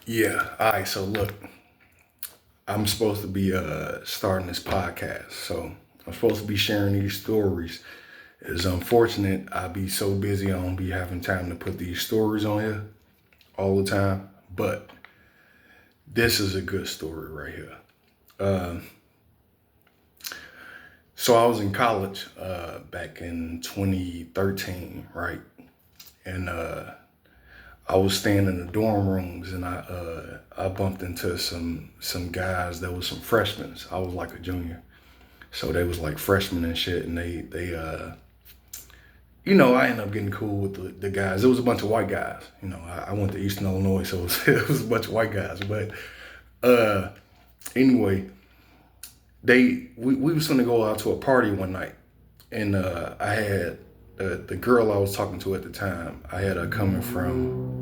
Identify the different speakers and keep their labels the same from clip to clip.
Speaker 1: Yeah. All right. So look, I'm supposed to be starting this podcast. So I'm supposed to be sharing these stories. It's unfortunate I be so busy I don't be having time to put these stories on here all the time. But this is a good story right here. So I was in college back in 2013, right? And I was staying in the dorm rooms, and I bumped into some guys that was some freshmen. I was like a junior, so they was like freshmen and shit, and I ended up getting cool with the guys. It was a bunch of white guys. I went to Eastern Illinois, so it was a bunch of white guys. But uh, anyway, we was gonna go out to a party one night, and I had the girl I was talking to at the time. I had her coming from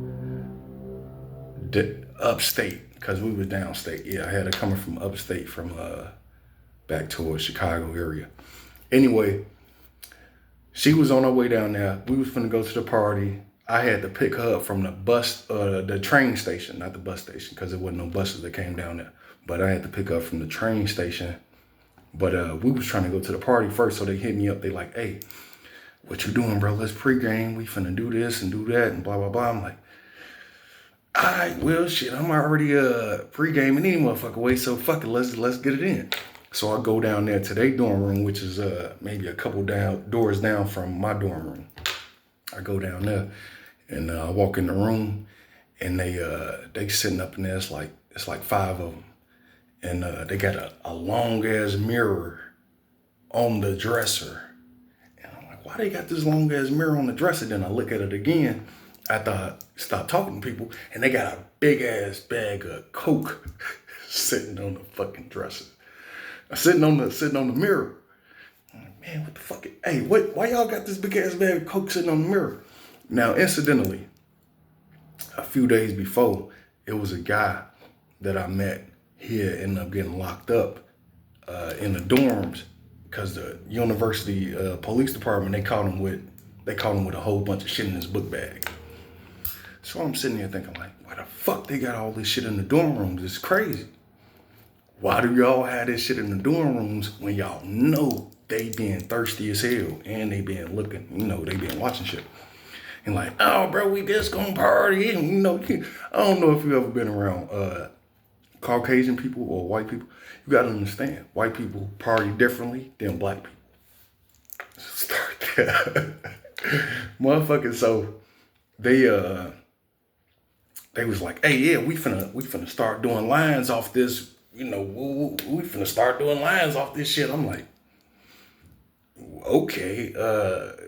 Speaker 1: upstate because we was downstate. Yeah, I had her coming from upstate from back towards Chicago area. Anyway, she was on her way down there. We was finna go to the party. I had to pick her up from the train station, not the bus station, because there wasn't no buses that came down there. But I had to pick her up from the train station. But we was trying to go to the party first, so they hit me up. They like, hey, what you doing, bro? Let's pregame. We finna do this and do that and blah, blah, blah. I'm like, all right, well, shit, I'm already pre-gaming any motherfucker way, so fuck it, let's get it in. So I go down there to their dorm room, which is maybe a couple doors down from my dorm room. I go down there and I walk in the room, and they sitting up in there. It's like five of them, and they got a long ass mirror on the dresser. And I'm like, why they got this long ass mirror on the dresser? Then I look at it again after I stop talking to people, and they got a big ass bag of Coke sitting on the fucking dresser, sitting on the mirror. I'm like, man, what the fuck? Hey, what? Why y'all got this big ass bag of Coke sitting on the mirror? Now, incidentally, a few days before, it was a guy that I met. He had ended up getting locked up in the dorms because the university police department they caught him with a whole bunch of shit in his book bag. So I'm sitting there thinking, like, why the fuck they got all this shit in the dorm rooms? It's crazy. Why do y'all have this shit in the dorm rooms when y'all know they being thirsty as hell and they been looking, they been watching shit? And like, oh, bro, we just gonna party. And, I don't know if you ever been around Caucasian people or white people. You gotta understand, white people party differently than black people. Start there. Motherfucker, so they they was like, hey, yeah, we finna start doing lines off this, we finna start doing lines off this shit. I'm like, okay,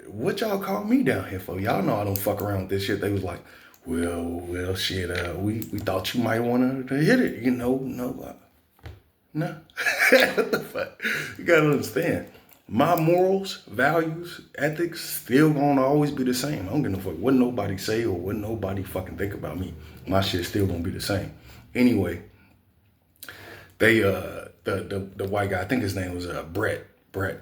Speaker 1: what y'all call me down here for? Y'all know I don't fuck around with this shit. They was like, well, shit, we thought you might want to hit it, no. What the fuck? You gotta understand. My morals, values, ethics still gonna always be the same. I don't give no fuck what nobody say or what nobody fucking think about me. My shit still gonna be the same. Anyway, they the white guy, I think his name was Brett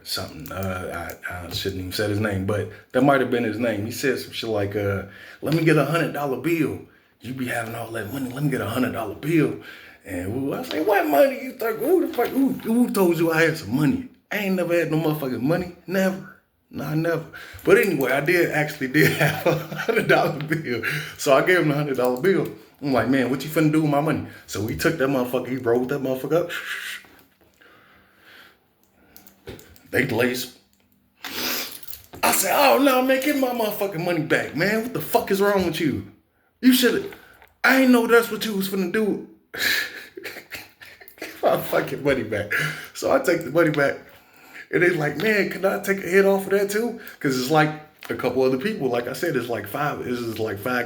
Speaker 1: something. I shouldn't even said his name, but that might have been his name. He said some shit like, let me get $100 bill. You be having all that money, let me get $100 bill. And I say, what money you think? Who the fuck? Who told you I had some money? I ain't never had no motherfucking money. Never. Nah, never. But anyway, I did have $100 bill. So I gave him the $100 bill. I'm like, man, what you finna do with my money? So he took that motherfucker, he rolled that motherfucker up. They glazed. I said, oh no, man, give my motherfucking money back, man. What the fuck is wrong with you? You should've, I ain't know that's what you was finna do. Give my fucking money back. So I take the money back. And they like, man, can I take a hit off of that too? Because it's like a couple other people. Like I said, it's like five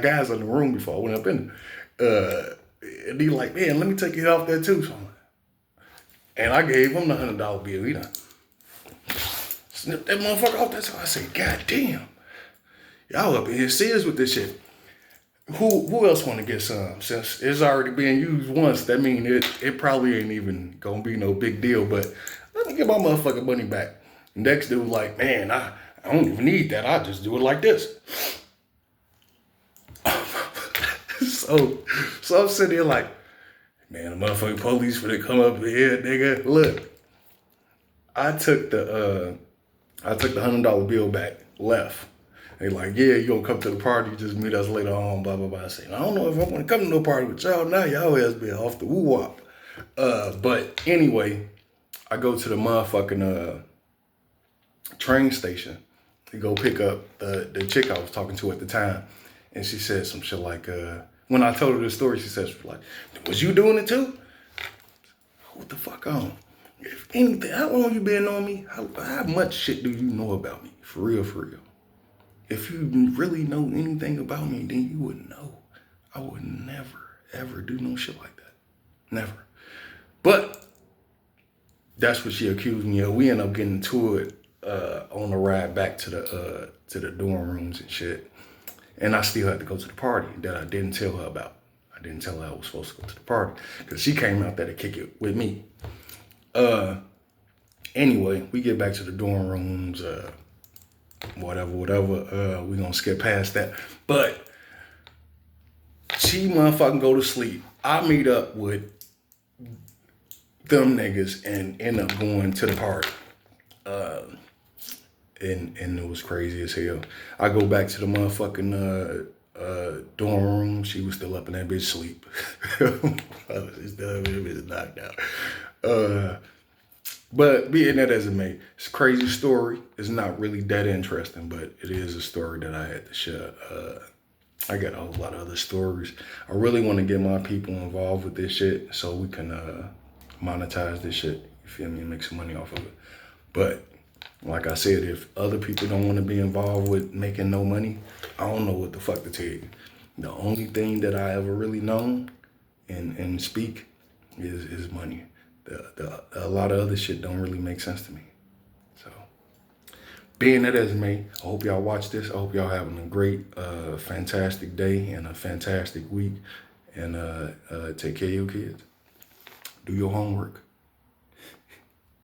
Speaker 1: guys in the room before I went up in. And he like, man, let me take a hit off that too. So and I gave him the $100 bill. He done snipped that motherfucker off that. So I said, God damn, y'all up in here serious with this shit. Who else want to get some? Since it's already been used once, that mean it probably ain't even gonna be no big deal. But let me get my motherfucking money back. Next dude was like, man, I don't even need that. I just do it like this. so I'm sitting there like, man, the motherfucking police finna come up here, nigga. Look, I took the $100 bill back, left. They like, yeah, you gonna come to the party, just meet us later on, blah, blah, blah. I say, I don't know if I wanna come to no party with y'all now. Y'all ass been off the woo-wop. But anyway, I go to the motherfucking train station to go pick up the chick I was talking to at the time. And she said some shit like, when I told her the story, she said, like, was you doing it too? What the fuck on? If anything, how long you been on me? How much shit do you know about me? For real, for real. If you really know anything about me, then you would know. I would never, ever do no shit like that. Never. But that's what she accused me of. We ended up getting to it on the ride back to the dorm rooms and shit. And I still had to go to the party that I didn't tell her about. I didn't tell her I was supposed to go to the party because she came out there to kick it with me. Anyway, we get back to the dorm rooms, whatever. We gonna skip past that. But she motherfucking go to sleep. I meet up with them niggas and end up going to the party. And it was crazy as hell. I go back to the motherfucking dorm room. She was still up in that bitch sleep. I was still in that bitch knocked out. But being that as it may, it's a crazy story. It's not really that interesting, but it is a story that I had to share. I got a whole lot of other stories. I really want to get my people involved with this shit so we can monetize this shit. You feel me? And make some money off of it. But like I said, if other people don't want to be involved with making no money, I don't know what the fuck to tell you. The only thing that I ever really known and speak is money. A lot of other shit don't really make sense to me. So, being that as it may, I hope y'all watch this. I hope y'all having a great, fantastic day and a fantastic week. And take care of your kids. Do your homework.